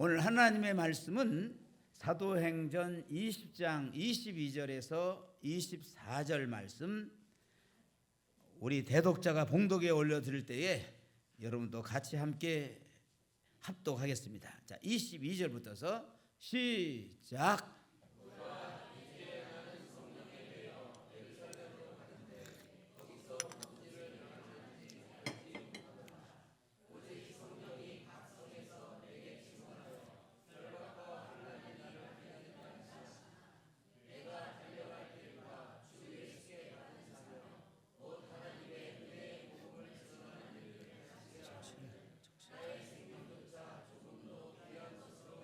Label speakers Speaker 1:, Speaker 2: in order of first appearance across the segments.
Speaker 1: 오늘 하나님의 말씀은 사도행전 20장 22절에서 24절 말씀, 우리 대독자가 봉독에 올려드릴 때에 여러분도 같이 함께 합독하겠습니다. 자, 22절부터서 시작.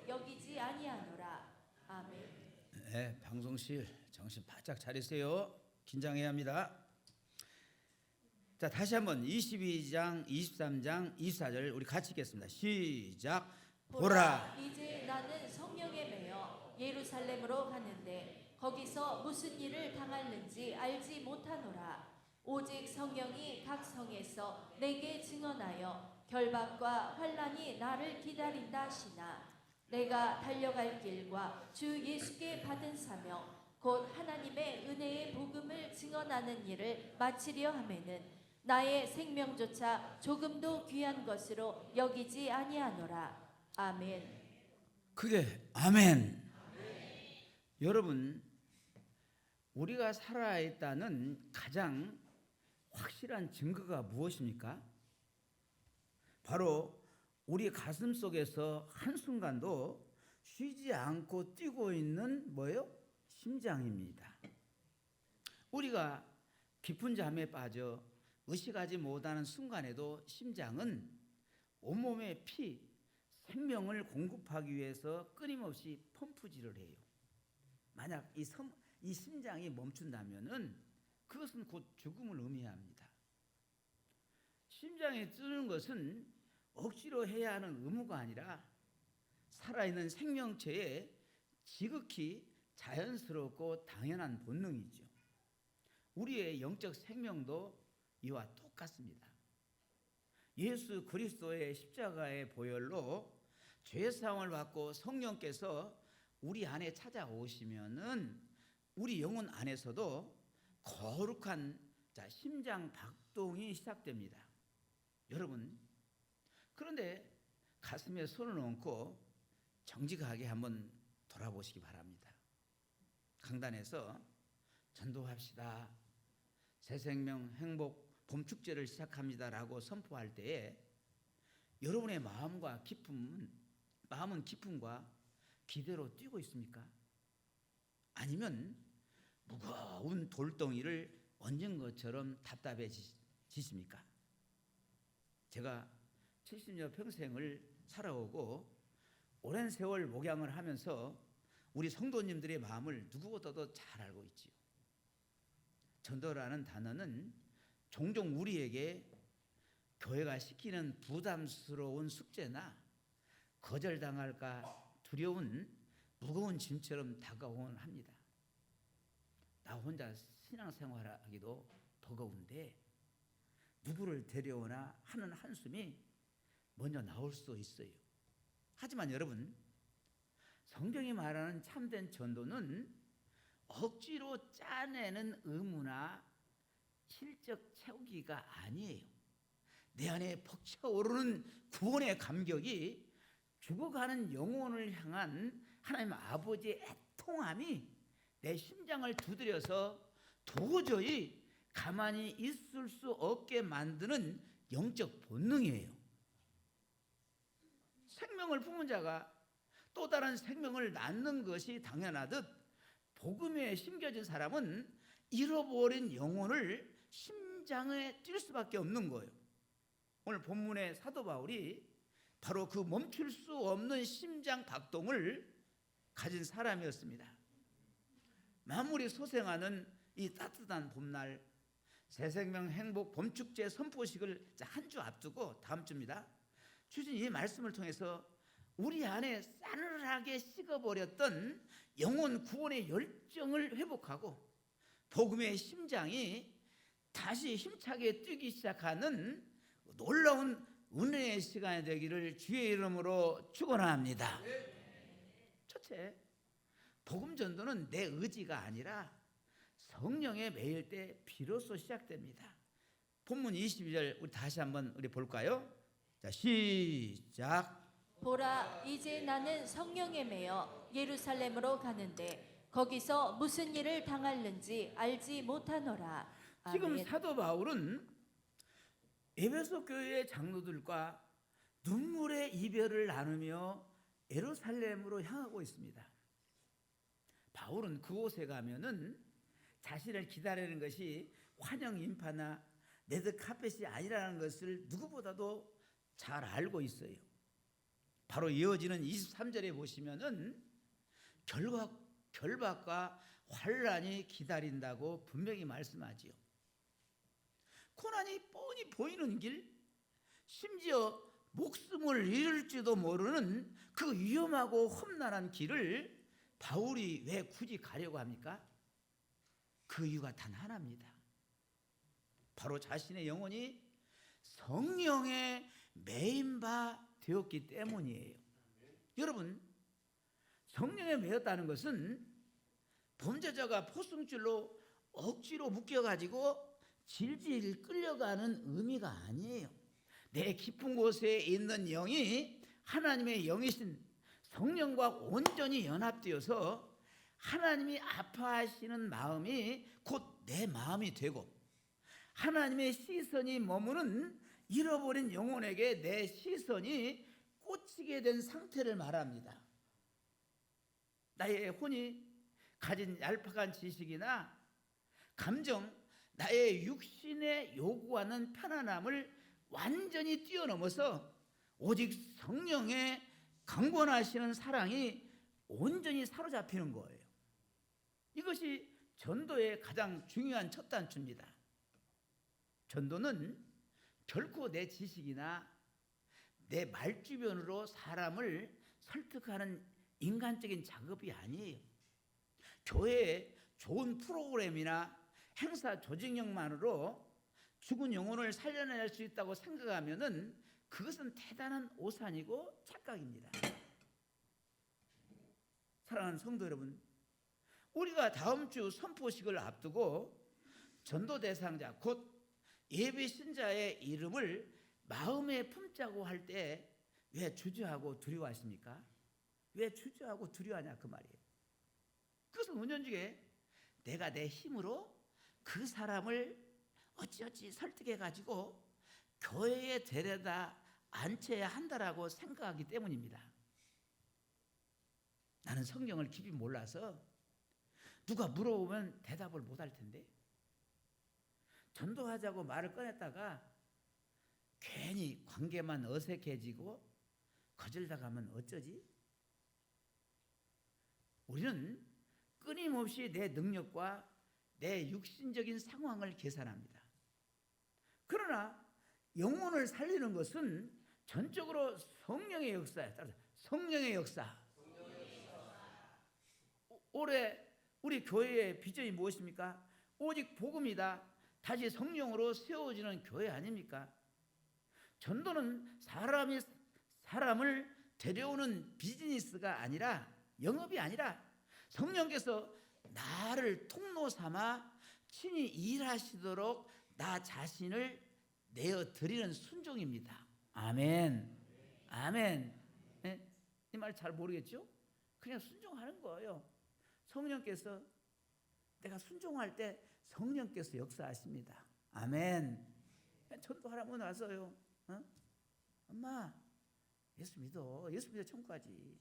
Speaker 2: 여기지 아니하노라. 아멘.
Speaker 1: 네, 방송실 정신 바짝 차리세요. 긴장해야 합니다. 자, 다시 한번 22장, 23장, 24절 우리 같이 읽겠습니다. 시작. 보라,
Speaker 2: 이제 나는 성령에 매여 예루살렘으로 가는데 거기서 무슨 일을 당할는지 알지 못하노라. 오직 성령이 각 성에서 내게 증언하여 결박과 환난이 나를 기다린다 하시나, 내가 달려갈 길과 주 예수께 받은 사명 곧 하나님의 은혜의 복음을 증언하는 일을 마치려 하면은 나의 생명조차 조금도 귀한 것으로 여기지 아니하노라. 아멘.
Speaker 1: 크게 아멘. 여러분, 우리가 살아있다는 가장 확실한 증거가 무엇입니까? 바로 우리 가슴 속에서 한순간도 쉬지 않고 뛰고 있는 뭐예요? 심장입니다. 우리가 깊은 잠에 빠져 의식하지 못하는 순간에도 심장은 온몸의 피, 생명을 공급하기 위해서 끊임없이 펌프질을 해요. 만약 이 심장이 멈춘다면은 그것은 곧 죽음을 의미합니다. 심장이 뛰는 것은 억지로 해야 하는 의무가 아니라 살아있는 생명체의 지극히 자연스럽고 당연한 본능이죠. 우리의 영적 생명도 이와 똑같습니다. 예수 그리스도의 십자가의 보혈로 죄사함을 받고 성령께서 우리 안에 찾아오시면은 우리 영혼 안에서도 거룩한 심장 박동이 시작됩니다. 여러분, 그런데 가슴에 손을 얹고 정직하게 한번 돌아보시기 바랍니다. 강단에서 전도합시다, 새생명 행복 봄축제를 시작합니다라고 선포할 때에 여러분의 마음은 기쁨과 기대로 뛰고 있습니까? 아니면 무거운 돌덩이를 얹은 것처럼 답답해지십니까? 제가 70여 평생을 살아오고 오랜 세월 목양을 하면서 우리 성도님들의 마음을 누구보다도 잘 알고 있지요. 전도라는 단어는 종종 우리에게 교회가 시키는 부담스러운 숙제나 거절당할까 두려운 무거운 짐처럼 다가오곤 합니다. 나 혼자 신앙생활하기도 버거운데 누구를 데려오나 하는 한숨이 먼저 나올 수 있어요. 하지만 여러분, 성경이 말하는 참된 전도는 억지로 짜내는 의무나 실적 채우기가 아니에요. 내 안에 벅차오르는 구원의 감격이 죽어가는 영혼을 향한 하나님 아버지의 애통함이 내 심장을 두드려서 도저히 가만히 있을 수 없게 만드는 영적 본능이에요. 생명을 품은 자가 또 다른 생명을 낳는 것이 당연하듯 복음에 심겨진 사람은 잃어버린 영혼을 심장에 뛸 수밖에 없는 거예요. 오늘 본문의 사도 바울이 바로 그 멈출 수 없는 심장 박동을 가진 사람이었습니다. 만물이 소생하는 이 따뜻한 봄날, 새생명 행복 봄축제 선포식을 한 주 앞두고 다음 주입니다. 주신 이 말씀을 통해서 우리 안에 싸늘하게 식어버렸던 영혼 구원의 열정을 회복하고 복음의 심장이 다시 힘차게 뛰기 시작하는 놀라운 은혜의 시간이 되기를 주의 이름으로 축원합니다. 첫째, 복음 전도는 내 의지가 아니라 성령에 매일 때 비로소 시작됩니다. 본문 22절 우리 다시 한번 우리 볼까요? 자, 시작.
Speaker 2: 보라, 이제 나는 성령에 매여 예루살렘으로 가는데 거기서 무슨 일을 당할는지 알지 못하노라.
Speaker 1: 지금
Speaker 2: 아멘.
Speaker 1: 사도 바울은 에베소 교회의 장로들과 눈물의 이별을 나누며 예루살렘으로 향하고 있습니다. 바울은 그곳에 가면은 자신을 기다리는 것이 환영 인파나 레드 카펫이 아니라는 것을 누구보다도 잘 알고 있어요. 바로 이어지는 23절에 보시면은 결박과 환란이 기다린다고 분명히 말씀하지요. 고난이 뻔히 보이는 길, 심지어 목숨을 잃을지도 모르는 그 위험하고 험난한 길을 바울이 왜 굳이 가려고 합니까? 그 이유가 단 하나입니다. 바로 자신의 영혼이 성령에 매인 바 되었기 때문이에요. 여러분, 성령에 매였다는 것은 범죄자가 포승줄로 억지로 묶여가지고 질질 끌려가는 의미가 아니에요. 내 깊은 곳에 있는 영이 하나님의 영이신 성령과 온전히 연합되어서 하나님이 아파하시는 마음이 곧 내 마음이 되고 하나님의 시선이 머무는 잃어버린 영혼에게 내 시선이 꽂히게 된 상태를 말합니다. 나의 혼이 가진 얄팍한 지식이나 감정, 나의 육신에 요구하는 편안함을 완전히 뛰어넘어서 오직 성령의 강권하시는 사랑이 온전히 사로잡히는 거예요. 이것이 전도의 가장 중요한 첫 단추입니다. 전도는 결코 내 지식이나 내 말주변으로 사람을 설득하는 인간적인 작업이 아니에요. 교회에 좋은 프로그램이나 행사 조직력만으로 죽은 영혼을 살려낼 수 있다고 생각하면은 그것은 대단한 오산이고 착각입니다. 사랑하는 성도 여러분, 우리가 다음 주 선포식을 앞두고 전도 대상자 곧 예비 신자의 이름을 마음에 품자고 할 때 왜 주저하고 두려워하십니까? 왜 주저하고 두려워하냐 그 말이에요. 그것은 은연중에 내가 내 힘으로 그 사람을 어찌어찌 설득해가지고 교회에 데려다 앉혀야 한다라고 생각하기 때문입니다. 나는 성경을 깊이 몰라서 누가 물어보면 대답을 못할 텐데 전도하자고 말을 꺼냈다가 괜히 관계만 어색해지고 거절당하면 어쩌지? 우리는 끊임없이 내 능력과 내 육신적인 상황을 계산합니다. 그러나 영혼을 살리는 것은 전적으로 성령의 역사예요. 따라서 성령의 역사. 올해 우리 교회의 비전이 무엇입니까? 오직 복음이다. 다시 성령으로 세워지는 교회 아닙니까? 전도는 사람을 데려오는 비즈니스가 아니라 영업이 아니라 성령께서 나를 통로 삼아 친히 일하시도록 나 자신을 내어드리는 순종입니다. 아멘. 아멘. 네? 이 말 잘 모르겠죠? 그냥 순종하는 거예요. 성령께서 내가 순종할 때 성령께서 역사하십니다. 아멘. 전도하라고 나서요. 엄마 예수 믿어. 예수 믿어 천국 가지.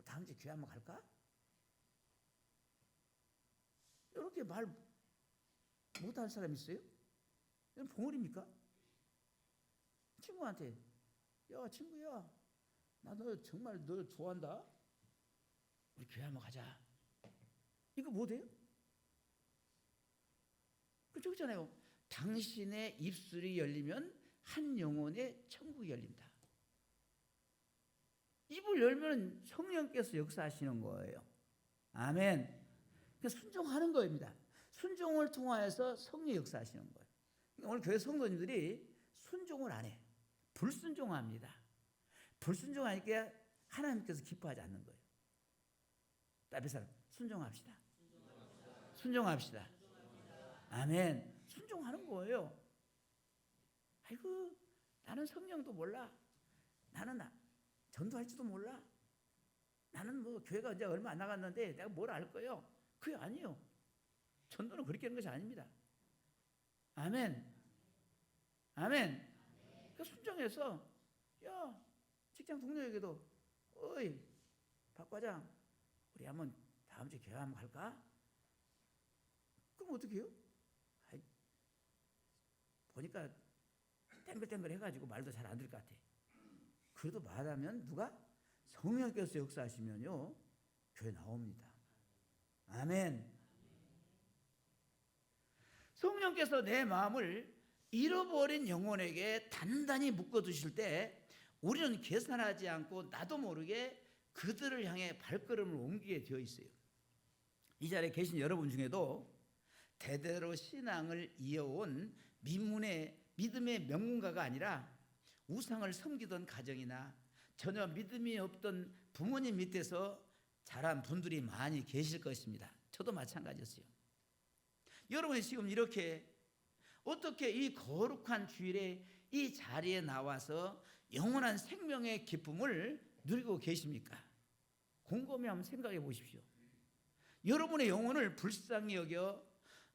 Speaker 1: 다음 주에 교회 한번 갈까? 이렇게 말 못하는 사람 있어요? 이건 봉헌입니까? 친구한테 야 친구야 나 너 정말 너 좋아한다. 우리 교회 한번 가자. 이거 뭐 돼요? 그렇죠, 그렇잖아요. 당신의 입술이 열리면 한 영혼의 천국이 열린다. 입을 열면 성령께서 역사하시는 거예요. 아멘. 그러니까 순종하는 거입니다. 순종을 통하여서 성령 역사하시는 거예요. 그러니까 오늘 교회 성도님들이 순종을 안 해. 불순종합니다. 불순종하니까 하나님께서 기뻐하지 않는 거예요. 앞에 사람 순종합시다. 순종합시다. 아멘. 순종하는 거예요. 아이고, 나는 성령도 몰라. 나는 전도할지도 몰라. 나는 뭐 교회가 이제 얼마 안 나갔는데 내가 뭘 알 거예요. 그게 아니에요. 전도는 그렇게 하는 것이 아닙니다. 아멘. 아멘. 그 순종해서, 야, 직장 동료에게도, 어이, 박 과장, 우리 한번 다음 주에 교회 한번 갈까? 그럼 어떻게 해요? 아이, 보니까 땡글땡글 해가지고 말도 잘 안 들 것 같아. 그래도 말하면 누가? 성령께서 역사하시면요, 교회 나옵니다. 아멘. 성령께서 내 마음을 잃어버린 영혼에게 단단히 묶어두실 때 우리는 계산하지 않고 나도 모르게 그들을 향해 발걸음을 옮기게 되어 있어요. 이 자리에 계신 여러분 중에도 대대로 신앙을 이어온 믿음의 명문가가 아니라 우상을 섬기던 가정이나 전혀 믿음이 없던 부모님 밑에서 자란 분들이 많이 계실 것입니다. 저도 마찬가지였어요. 여러분이 지금 이렇게 어떻게 이 거룩한 주일에 이 자리에 나와서 영원한 생명의 기쁨을 누리고 계십니까? 곰곰이 한번 생각해 보십시오. 여러분의 영혼을 불쌍히 여겨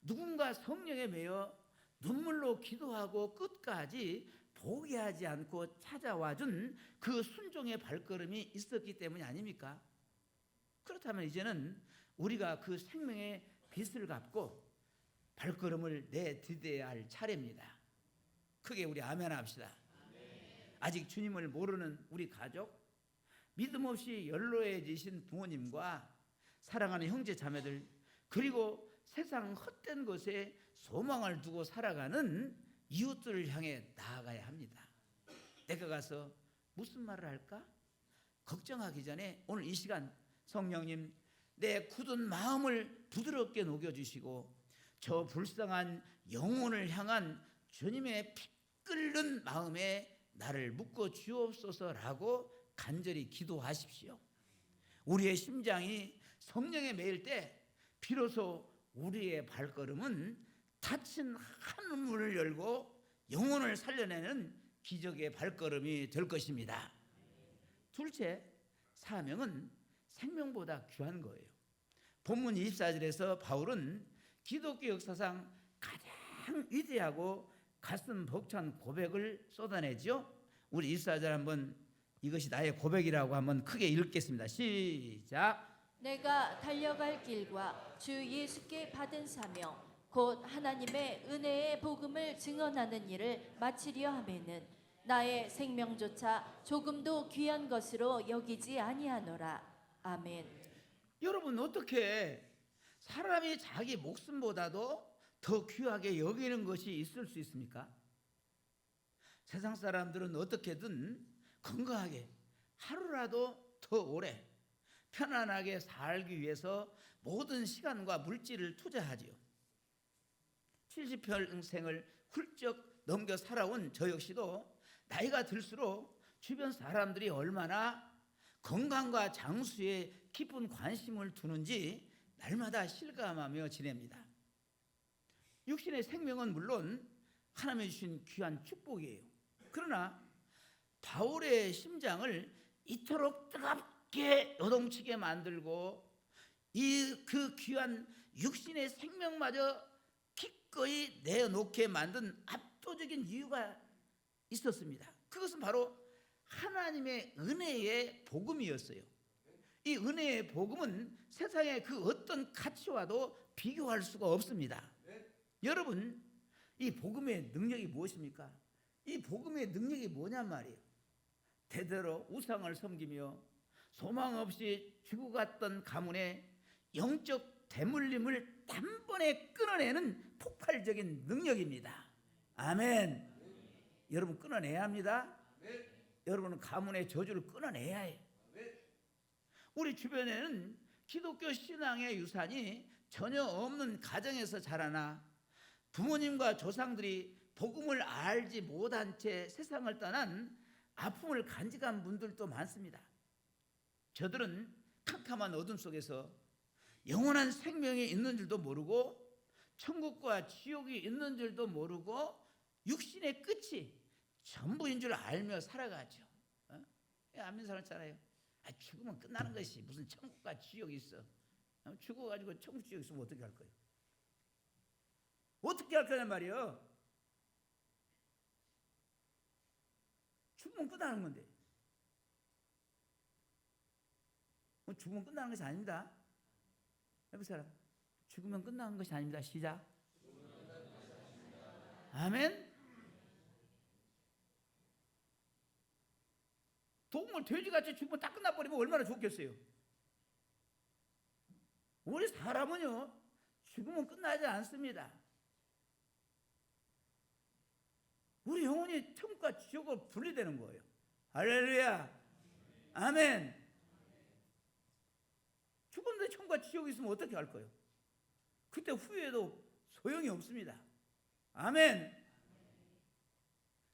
Speaker 1: 누군가 성령에 매여 눈물로 기도하고 끝까지 포기하지 않고 찾아와 준 그 순종의 발걸음이 있었기 때문이 아닙니까? 그렇다면 이제는 우리가 그 생명의 빚을 갚고 발걸음을 내디뎌야 할 차례입니다. 크게 우리 아멘 합시다. 아직 주님을 모르는 우리 가족, 믿음 없이 연로해지신 부모님과 사랑하는 형제 자매들, 그리고 세상 헛된 것에 소망을 두고 살아가는 이웃들을 향해 나아가야 합니다. 내가 가서 무슨 말을 할까? 걱정하기 전에 오늘 이 시간 성령님, 내 굳은 마음을 부드럽게 녹여주시고 저 불쌍한 영혼을 향한 주님의 피 끓는 마음에 나를 묶어 주옵소서라고 간절히 기도하십시오. 우리의 심장이 성령에 매일 때 비로소 우리의 발걸음은 닫힌 한문을 열고 영혼을 살려내는 기적의 발걸음이 될 것입니다. 둘째, 사명은 생명보다 귀한 거예요. 본문 24절에서 바울은 기독교 역사상 가장 위대하고 가슴 벅찬 고백을 쏟아내죠. 우리 24절 한번 이것이 나의 고백이라고 한번 크게 읽겠습니다. 시작.
Speaker 2: 내가 달려갈 길과 주 예수께 받은 사명 곧 하나님의 은혜의 복음을 증언하는 일을 마치려 하면은 나의 생명조차 조금도 귀한 것으로 여기지 아니하노라. 아멘.
Speaker 1: 여러분, 어떻게 사람이 자기 목숨보다도 더 귀하게 여기는 것이 있을 수 있습니까? 세상 사람들은 어떻게든 건강하게 하루라도 더 오래 편안하게 살기 위해서 모든 시간과 물질을 투자하지요. 70평생을 훌쩍 넘겨 살아온 저 역시도 나이가 들수록 주변 사람들이 얼마나 건강과 장수에 깊은 관심을 두는지 날마다 실감하며 지냅니다. 육신의 생명은 물론 하나님이 주신 귀한 축복이에요. 그러나 바울의 심장을 이토록 뜨겁게 요동치게 만들고 그 귀한 육신의 생명마저 기꺼이 내놓게 만든 압도적인 이유가 있었습니다. 그것은 바로 하나님의 은혜의 복음이었어요. 이 은혜의 복음은 세상의 그 어떤 가치와도 비교할 수가 없습니다. 여러분, 이 복음의 능력이 무엇입니까? 이 복음의 능력이 뭐냔 말이에요. 대대로 우상을 섬기며 소망 없이 죽어갔던 가문의 영적 대물림을 단번에 끊어내는 폭발적인 능력입니다. 아멘. 여러분, 끊어내야 합니다. 여러분은 가문의 저주를 끊어내야 해요. 우리 주변에는 기독교 신앙의 유산이 전혀 없는 가정에서 자라나 부모님과 조상들이 복음을 알지 못한 채 세상을 떠난 아픔을 간직한 분들도 많습니다. 저들은 캄캄한 어둠 속에서 영원한 생명이 있는 줄도 모르고 천국과 지옥이 있는 줄도 모르고 육신의 끝이 전부인 줄 알며 살아가죠. 안 믿는 사람 있잖아요. 죽으면 끝나는 것이 무슨 천국과 지옥이 있어. 죽어가지고 천국 지옥 있으면 어떻게 할 거예요? 어떻게 할 거란 말이에요? 죽으면 끝나는 건데. 죽으면 끝나는 것이 아닙니다. 옆에 사람, 죽으면 끝나는 것이 아닙니다. 시작. 아멘. 동물 돼지같이 죽으면 딱 끝나버리면 얼마나 좋겠어요. 우리 사람은요, 죽으면 끝나지 않습니다. 우리 영혼이 천국과 지옥으로 분리되는 거예요. 할렐루야. 아멘. 죽었는데 천국과 지옥이 있으면 어떻게 할 거예요? 그때 후회도 소용이 없습니다. 아멘.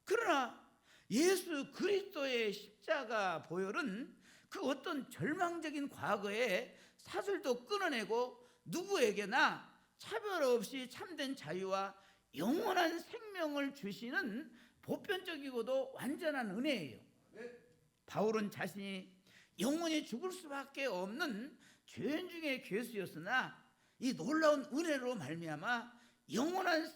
Speaker 1: 그러나 예수 그리스도의 십자가 보혈은 그 어떤 절망적인 과거의 사슬도 끊어내고 누구에게나 차별 없이 참된 자유와 영원한 생명을 주시는 보편적이고도 완전한 은혜예요. 바울은 자신이 영원히 죽을 수밖에 없는 죄인 중에 괴수였으나 이 놀라운 은혜로 말미암아 영원한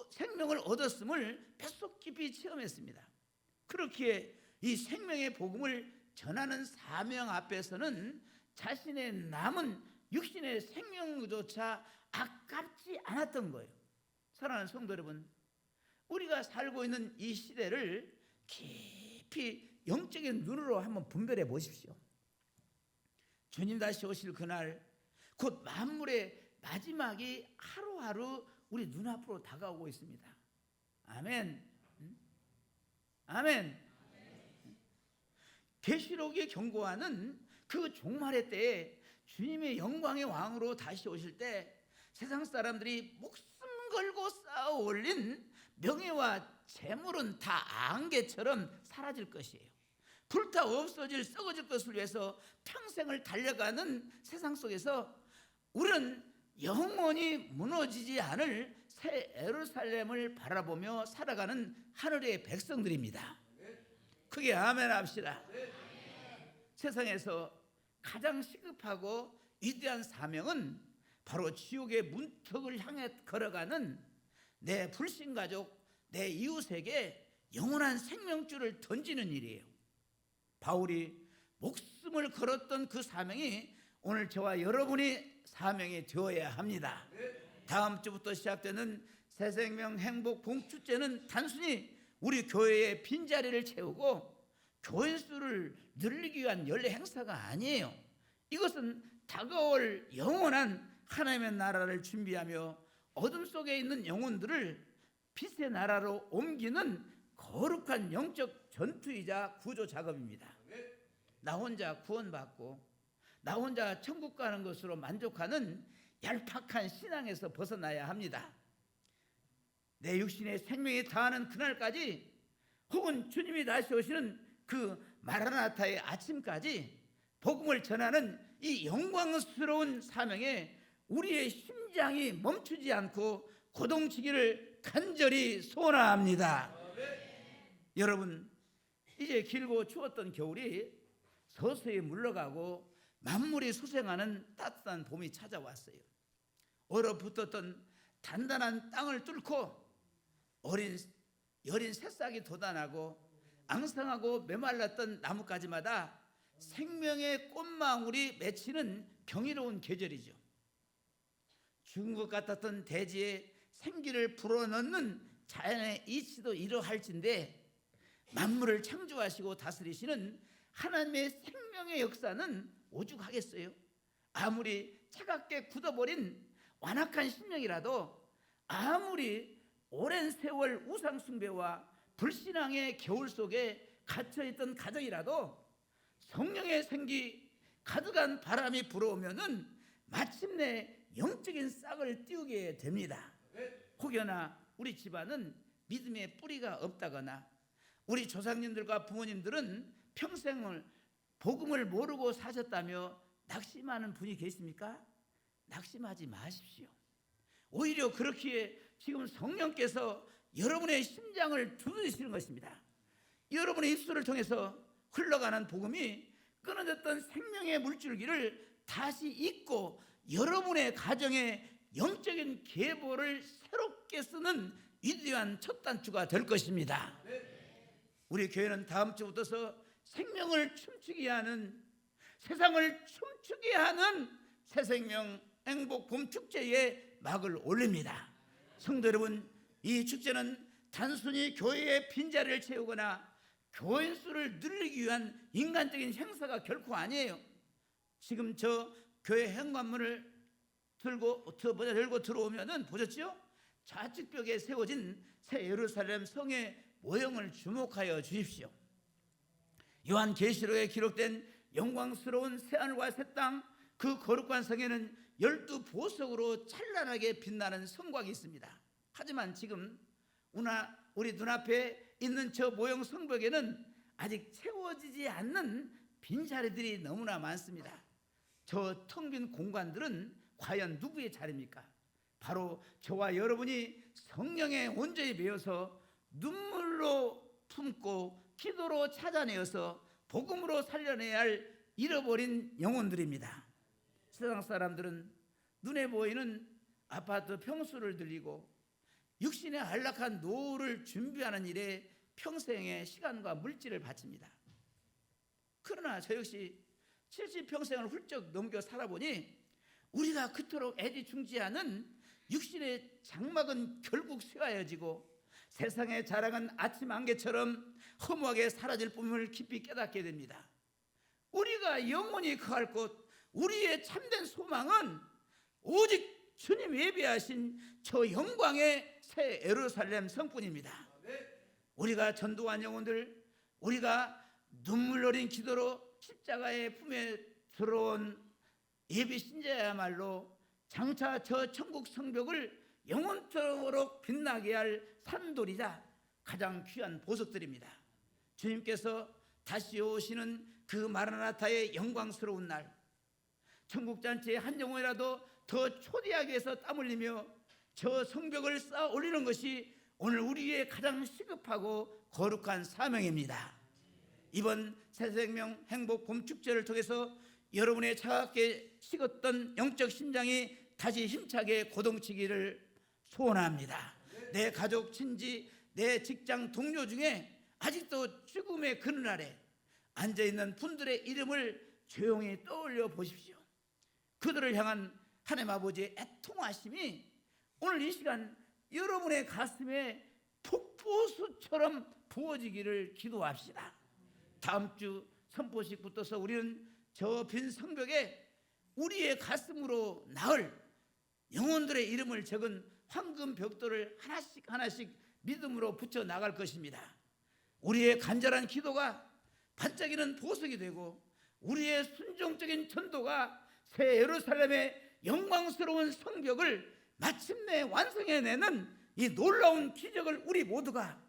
Speaker 1: 생명을 얻었음을 뱃속 깊이 체험했습니다. 그렇기에 이 생명의 복음을 전하는 사명 앞에서는 자신의 남은 육신의 생명조차 아깝지 않았던 거예요. 사랑하는 성도 여러분, 우리가 살고 있는 이 시대를 깊이 영적인 눈으로 한번 분별해 보십시오. 주님 다시 오실 그날, 곧 만물의 마지막이 하루하루 우리 눈앞으로 다가오고 있습니다. 아멘. 아멘. 계시록이 경고하는 그 종말의 때에 주님의 영광의 왕으로 다시 오실 때 세상 사람들이 목숨 걸고 쌓아 올린 명예와 재물은 다 안개처럼 사라질 것이에요. 불타 없어질 썩어질 것을 위해서 평생을 달려가는 세상 속에서 우리는 영원히 무너지지 않을 새 예루살렘을 바라보며 살아가는 하늘의 백성들입니다. 크게 아멘 합시다. 세상에서 가장 시급하고 위대한 사명은 바로 지옥의 문턱을 향해 걸어가는 내 불신가족, 내 이웃에게 영원한 생명줄을 던지는 일이에요. 바울이 목숨을 걸었던 그 사명이 오늘 저와 여러분이 사명이 되어야 합니다. 다음 주부터 시작되는 새생명 행복 봉축제는 단순히 우리 교회의 빈자리를 채우고 교인 수를 늘리기 위한 연례 행사가 아니에요. 이것은 다가올 영원한 하나님의 나라를 준비하며 어둠 속에 있는 영혼들을 빛의 나라로 옮기는 거룩한 영적 전투이자 구조 작업입니다. 나 혼자 구원받고 나 혼자 천국 가는 것으로 만족하는 얄팍한 신앙에서 벗어나야 합니다. 내 육신의 생명이 다하는 그날까지, 혹은 주님이 다시 오시는 그 마라나타의 아침까지 복음을 전하는 이 영광스러운 사명에 우리의 심장이 멈추지 않고 고동치기를 간절히 소원합니다. 여러분, 이제 길고 추웠던 겨울이 서서히 물러가고 만물이 수생하는 따뜻한 봄이 찾아왔어요. 얼어붙었던 단단한 땅을 뚫고 여린 새싹이 돋아나고 앙상하고 메말랐던 나뭇가지마다 생명의 꽃망울이 맺히는 경이로운 계절이죠. 죽은 것 같았던 대지에 생기를 불어넣는 자연의 이치도 이러할진데, 만물을 창조하시고 다스리시는 하나님의 생명의 역사는 오죽하겠어요? 아무리 차갑게 굳어버린 완악한 심령이라도, 아무리 오랜 세월 우상 숭배와 불신앙의 겨울 속에 갇혀있던 가정이라도 성령의 생기 가득한 바람이 불어오면은 마침내 영적인 싹을 틔우게 됩니다. 혹여나 우리 집안은 믿음의 뿌리가 없다거나 우리 조상님들과 부모님들은 평생을 복음을 모르고 사셨다며 낙심하는 분이 계십니까? 낙심하지 마십시오. 오히려 그렇기에 지금 성령께서 여러분의 심장을 두드리시는 것입니다. 여러분의 입술을 통해서 흘러가는 복음이 끊어졌던 생명의 물줄기를 다시 잇고 여러분의 가정의 영적인 계보를 새롭게 쓰는 위대한 첫 단추가 될 것입니다. 우리 교회는 다음 주부터서 생명을 춤추게 하는, 세상을 춤추게 하는 새생명 행복 봄 축제에 막을 올립니다. 성도 여러분, 이 축제는 단순히 교회의 빈자리를 채우거나 교인 수를 늘리기 위한 인간적인 행사가 결코 아니에요. 지금 저 교회 현관문을 들고 들어오면은 보셨죠? 좌측 벽에 세워진 새 예루살렘 성의 모형을 주목하여 주십시오. 요한계시록에 기록된 영광스러운 새하늘과 새 땅, 그 거룩한 성에는 12보석으로 찬란하게 빛나는 성곽이 있습니다. 하지만 지금 우리 눈앞에 있는 저 모형 성벽에는 아직 채워지지 않는 빈자리들이 너무나 많습니다. 저 텅 빈 공간들은 과연 누구의 자리입니까? 바로 저와 여러분이 성령에 온전히 배어서 눈물로 품고 기도로 찾아내어서 복음으로 살려내야 할 잃어버린 영혼들입니다. 세상 사람들은 눈에 보이는 아파트 평수를 들리고 육신의 안락한 노후를 준비하는 일에 평생의 시간과 물질을 바칩니다. 그러나 저 역시 70평생을 훌쩍 넘겨 살아보니 우리가 그토록 애지중지하는 육신의 장막은 결국 쇠하여지고 세상의 자랑은 아침 안개처럼 허무하게 사라질 뿐임을 깊이 깨닫게 됩니다. 우리가 영원히 거할 곳, 우리의 참된 소망은 오직 주님 예비하신 저 영광의 새 예루살렘 성뿐입니다. 우리가 전도한 영혼들, 우리가 눈물 어린 기도로 십자가의 품에 들어온 예비 신자야말로 장차 저 천국 성벽을 영원토록 빛나게 할 산돌이자 가장 귀한 보석들입니다. 주님께서 다시 오시는 그 마라나타의 영광스러운 날, 천국잔치에 한 영혼이라도 더 초대하기 위해서 땀 흘리며 저 성벽을 쌓아 올리는 것이 오늘 우리의 가장 시급하고 거룩한 사명입니다. 이번 새생명 행복 봄축제를 통해서 여러분의 차갑게 식었던 영적 심장이 다시 힘차게 고동치기를 소원합니다. 내 가족, 친지, 내 직장 동료 중에 아직도 죽음의 그늘 아래 앉아있는 분들의 이름을 조용히 떠올려 보십시오. 그들을 향한 하나님 아버지의 애통하심이 오늘 이 시간 여러분의 가슴에 폭포수처럼 부어지기를 기도합시다. 다음 주 선포식부터서 우리는 저 빈 성벽에 우리의 가슴으로 나을 영혼들의 이름을 적은 황금 벽돌을 하나씩 믿음으로 붙여 나갈 것입니다. 우리의 간절한 기도가 반짝이는 보석이 되고 우리의 순종적인 전도가 새 예루살렘의 영광스러운 성벽을 마침내 완성해내는 이 놀라운 기적을 우리 모두가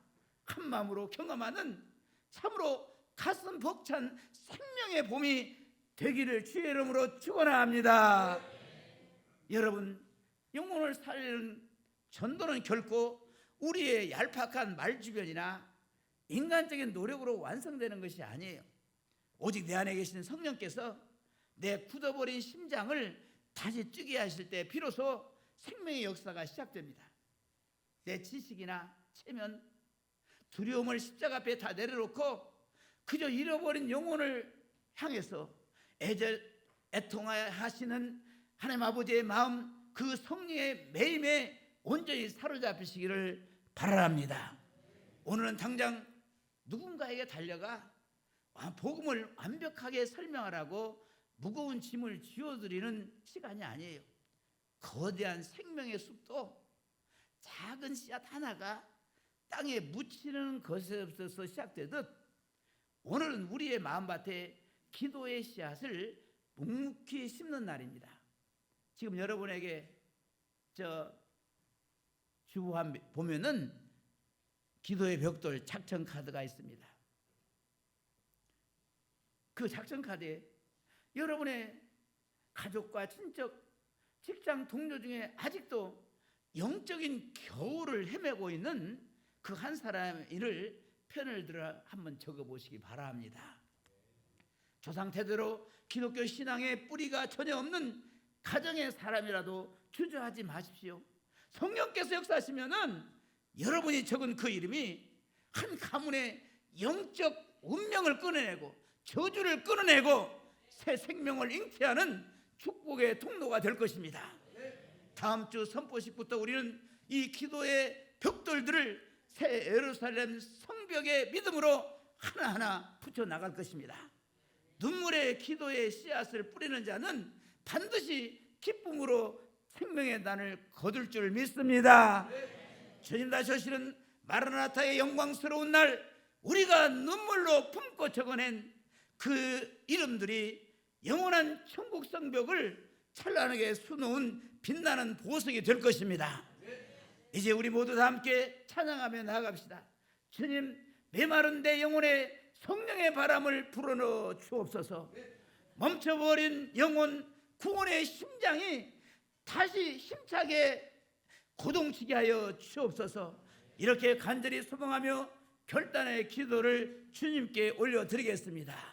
Speaker 1: 한 마음으로 경험하는 참으로 가슴 벅찬 생명의 봄이 되기를 주의 이름으로 축원합니다. 여러분, 영혼을 살리는 전도는 결코 우리의 얄팍한 말주변이나 인간적인 노력으로 완성되는 것이 아니에요. 오직 내 안에 계신 성령께서 내 굳어버린 심장을 다시 뛰게 하실 때 비로소 생명의 역사가 시작됩니다. 내 지식이나 체면, 두려움을 십자가 앞에 다 내려놓고 그저 잃어버린 영혼을 향해서 애통하시는 하나님 아버지의 마음, 그 성령의 매임에 온전히 사로잡히시기를 바랍니다. 오늘은 당장 누군가에게 달려가 복음을 완벽하게 설명하라고 무거운 짐을 쥐어드리는 시간이 아니에요. 거대한 생명의 숲도 작은 씨앗 하나가 땅에 묻히는 것에서 시작되듯 오늘은 우리의 마음밭에 기도의 씨앗을 묵묵히 심는 날입니다. 지금 여러분에게 주보함 보면은 기도의 벽돌 작전 카드가 있습니다. 그 작전 카드에 여러분의 가족과 친척, 직장 동료 중에 아직도 영적인 겨울을 헤매고 있는 그 한 사람의 일을 편을 들어 한번 적어보시기 바랍니다. 조상 태대로 기독교 신앙의 뿌리가 전혀 없는 가정의 사람이라도 주저하지 마십시오. 성령께서 역사하시면은 여러분이 적은 그 이름이 한 가문의 영적 운명을 끊어내고 저주를 끊어내고 새 생명을 잉태하는 축복의 통로가 될 것입니다. 다음 주 선포식부터 우리는 이 기도의 벽돌들을 새 예루살렘 성벽의 믿음으로 하나하나 붙여나갈 것입니다. 눈물의 기도의 씨앗을 뿌리는 자는 반드시 기쁨으로 생명의 단을 거둘 줄 믿습니다. 주님 다시 오시는 마라나타의 영광스러운 날, 우리가 눈물로 품고 적어낸 그 이름들이 영원한 천국 성벽을 찬란하게 수놓은 빛나는 보석이 될 것입니다. 이제 우리 모두 다 함께 찬양하며 나아갑시다. 주님, 메마른 내 영혼에 성령의 바람을 불어넣어 주옵소서. 멈춰버린 영혼 구원의 심장이 다시 힘차게 고동치게 하여 주옵소서. 이렇게 간절히 소망하며 결단의 기도를 주님께 올려드리겠습니다.